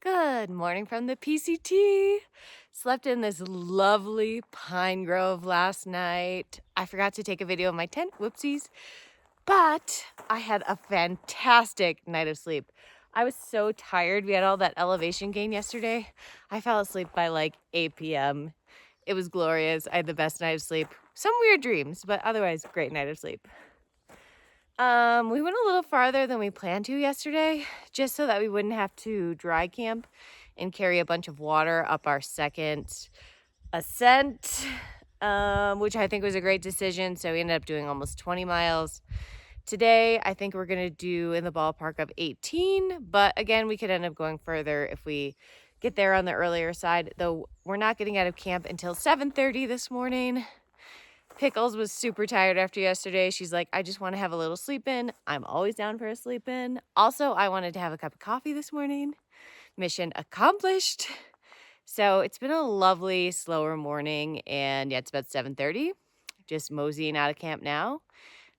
Good morning from the PCT. Slept in this lovely pine grove last night. I forgot to take a video of my tent, whoopsies, but I had a fantastic night of sleep. I was so tired. We had all that elevation gain yesterday. I fell asleep by like 8 p.m. It was glorious. I had the best night of sleep. Some weird dreams, but otherwise great night of sleep. We went a little farther than we planned to yesterday, just so that we wouldn't have to dry camp and carry a bunch of water up our second ascent, which I think was a great decision. So we ended up doing almost 20 miles. Today, I think we're gonna do in the ballpark of 18, but again, we could end up going further if we get there on the earlier side, though we're not getting out of camp until 7:30 this morning. Pickles was super tired after yesterday. She's like, I just want to have a little sleep in. I'm always down for a sleep in. Also, I wanted to have a cup of coffee this morning. Mission accomplished. So it's been a lovely, slower morning, and yeah, it's about 7:30. Just moseying out of camp now.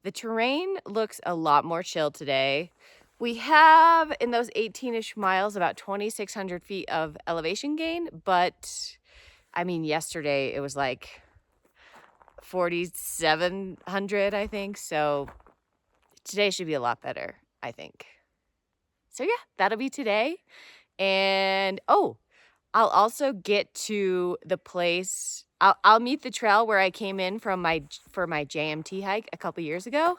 The terrain looks a lot more chill today. We have, in those 18-ish miles, about 2,600 feet of elevation gain, but I mean, yesterday it was like 4,700, I think. So today should be a lot better, I think. So yeah, that'll be today. And I'll also get to the place. I'll meet the trail where I came in for my JMT hike a couple years ago,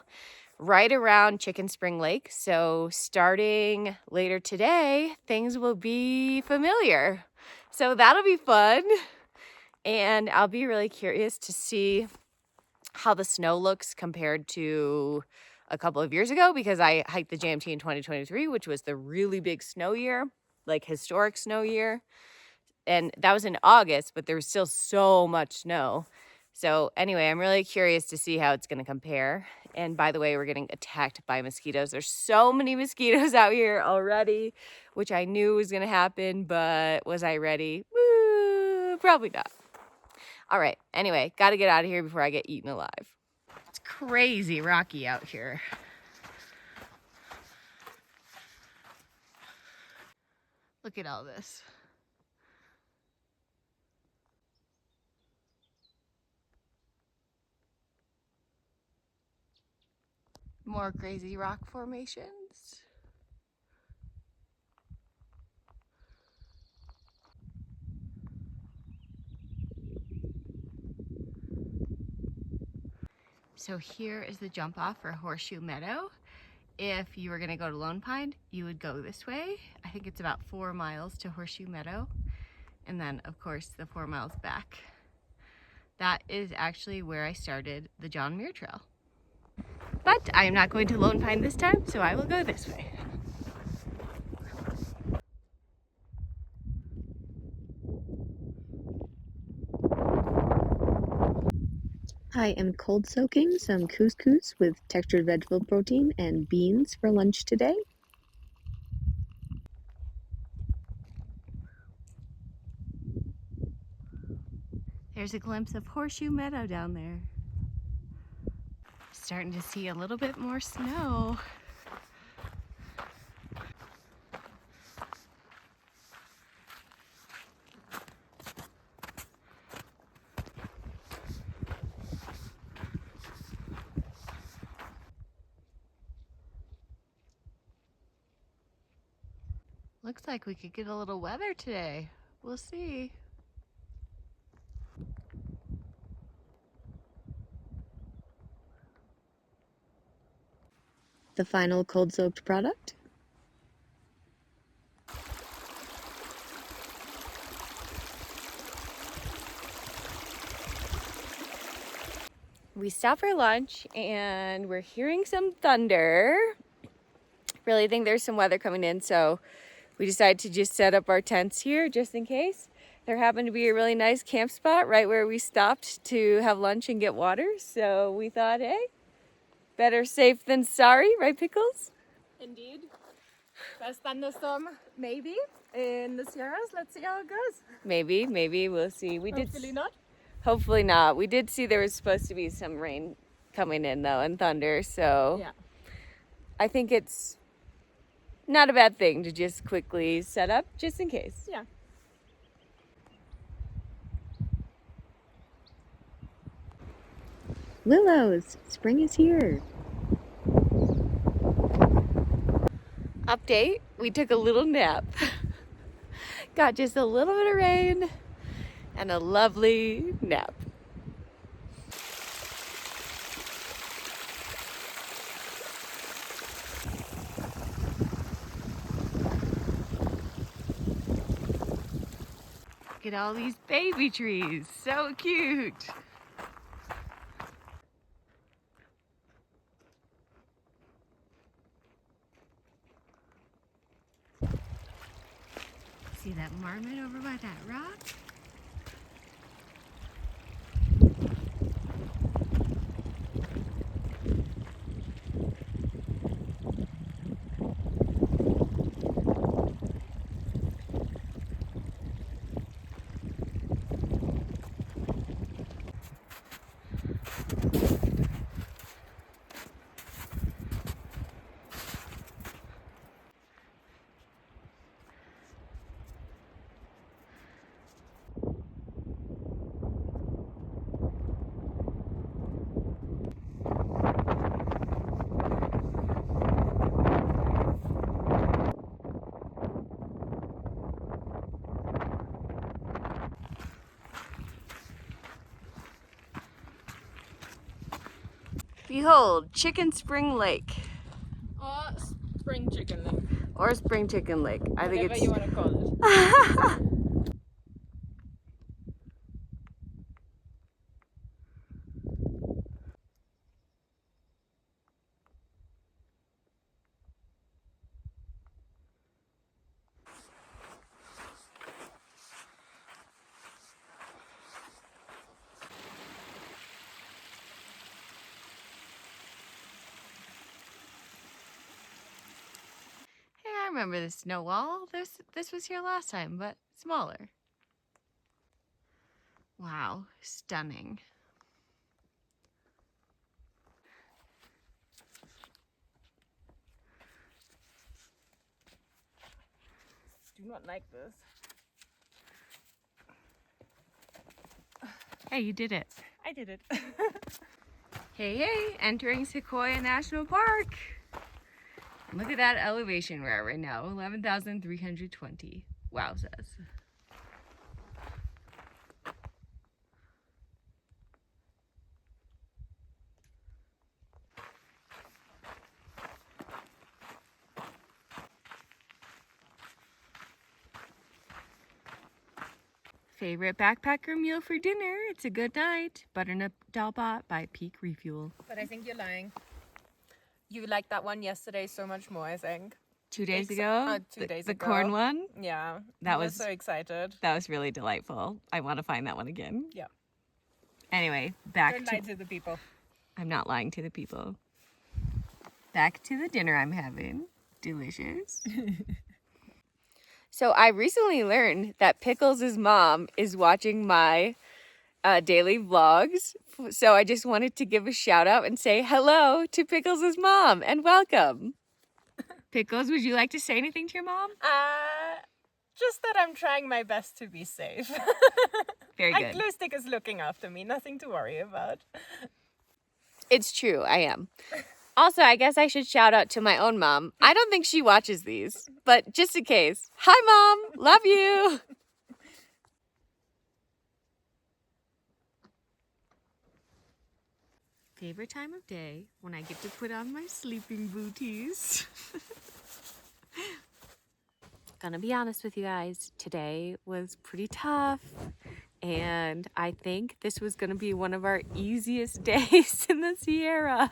right around Chicken Spring Lake. So starting later today, things will be familiar. So that'll be fun. And I'll be really curious to see how the snow looks compared to a couple of years ago, because I hiked the JMT in 2023, which was the really big snow year, like historic snow year. And that was in August, but there was still so much snow. So anyway, I'm really curious to see how it's going to compare. And by the way, we're getting attacked by mosquitoes. There's so many mosquitoes out here already, which I knew was going to happen, but was I ready? Woo, probably not. All right, anyway, got to get out of here before I get eaten alive. It's crazy rocky out here. Look at all this. More crazy rock formations. So here is the jump off for Horseshoe Meadow. If you were gonna go to Lone Pine, you would go this way. I think it's about 4 miles to Horseshoe Meadow. And then of course the 4 miles back. That is actually where I started the John Muir Trail. But I am not going to Lone Pine this time, so I will go this way. I am cold soaking some couscous with textured vegetable protein and beans for lunch today. There's a glimpse of Horseshoe Meadow down there. Starting to see a little bit more snow. Looks like we could get a little weather today. We'll see. The final cold soaked product. We stopped for lunch and we're hearing some thunder. Really think there's some weather coming in, so we decided to just set up our tents here just in case. There happened to be a really nice camp spot right where we stopped to have lunch and get water. So we thought, hey, better safe than sorry, right, Pickles? Indeed. Best thunderstorm, maybe, in the Sierras. Let's see how it goes. Maybe, we'll see. Hopefully not. Hopefully not. We did see there was supposed to be some rain coming in though, and thunder, so Yeah. I think it's not a bad thing to just quickly set up just in case. Yeah. Willows, spring is here. Update, we took a little nap. Got just a little bit of rain and a lovely nap. Look at all these baby trees, so cute. See that marmot over by that rock? Behold, Chicken Spring Lake. Or spring chicken leg. Or Spring Chicken Lake. I think Whatever it's... you want to call it. Hey, I remember the snow wall. This was here last time, but smaller. Wow, stunning. Do not like this. Hey, you did it. I did it. Hey, entering Sequoia National Park. Look at that elevation we're at right now, 11,320. Wowzers. Favorite backpacker meal for dinner? It's a good night. Butternut dalbot by Peak Refuel. But I think you're lying. You liked that one yesterday so much more, I think. 2 days ago, 2 days the ago. corn one. Yeah. That I was so excited. That was really delightful. I want to find that one again. Yeah. Anyway, back Don't to... lie to the people. I'm not lying to the people. Back to the dinner I'm having. Delicious. So I recently learned that Pickles' mom is watching my daily vlogs. So I just wanted to give a shout out and say hello to Pickles' mom and welcome. Pickles, would you like to say anything to your mom? Just that I'm trying my best to be safe. Very And good. Glue Stick is looking after me, nothing to worry about. It's true, I am. Also, I guess I should shout out to my own mom. I don't think she watches these, but just in case. Hi, Mom. Love you. Favorite time of day when I get to put on my sleeping booties. Gonna be honest with you guys, today was pretty tough. And I think this was gonna be one of our easiest days in the Sierra.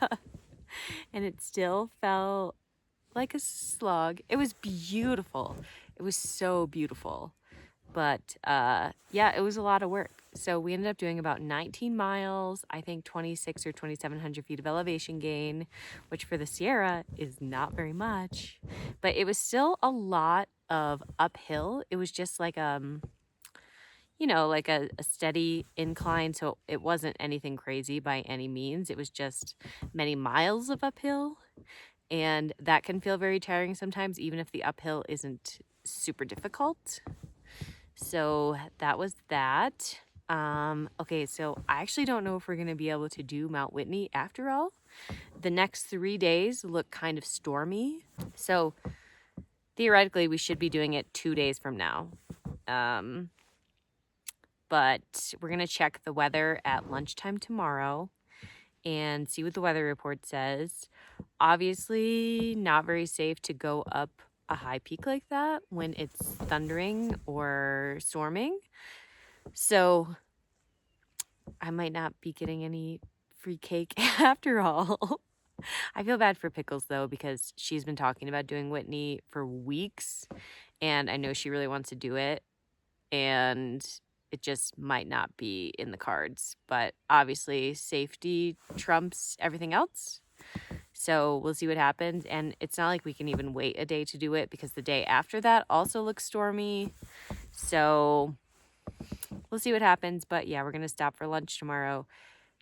And it still felt like a slog. It was beautiful. It was so beautiful. But yeah, it was a lot of work. So we ended up doing about 19 miles, I think 26 or 2,700 feet of elevation gain, which for the Sierra is not very much. But it was still a lot of uphill. It was just like you know, like a steady incline. So it wasn't anything crazy by any means. It was just many miles of uphill. and that can feel very tiring sometimes, even if the uphill isn't super difficult. So that was that. Okay, so I actually don't know if we're gonna be able to do Mount Whitney after all. The next 3 days look kind of stormy. So theoretically, we should be doing it 2 days from now. But we're gonna check the weather at lunchtime tomorrow and see what the weather report says. Obviously, not very safe to go up a high peak like that when it's thundering or storming. So I might not be getting any free cake after all. I feel bad for Pickles though, because she's been talking about doing Whitney for weeks and I know she really wants to do it, and it just might not be in the cards. But obviously safety trumps everything else. So we'll see what happens. And it's not like we can even wait a day to do it because the day after that also looks stormy. So we'll see what happens. But yeah, we're going to stop for lunch tomorrow,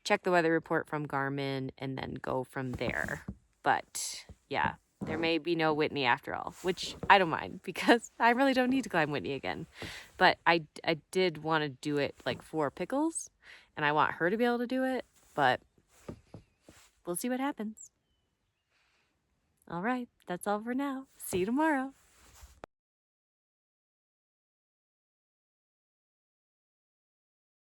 check the weather report from Garmin, and then go from there. But yeah, there may be no Whitney after all, which I don't mind because I really don't need to climb Whitney again. But I did want to do it like for Pickles, and I want her to be able to do it, but we'll see what happens. All right, that's all for now. See you tomorrow.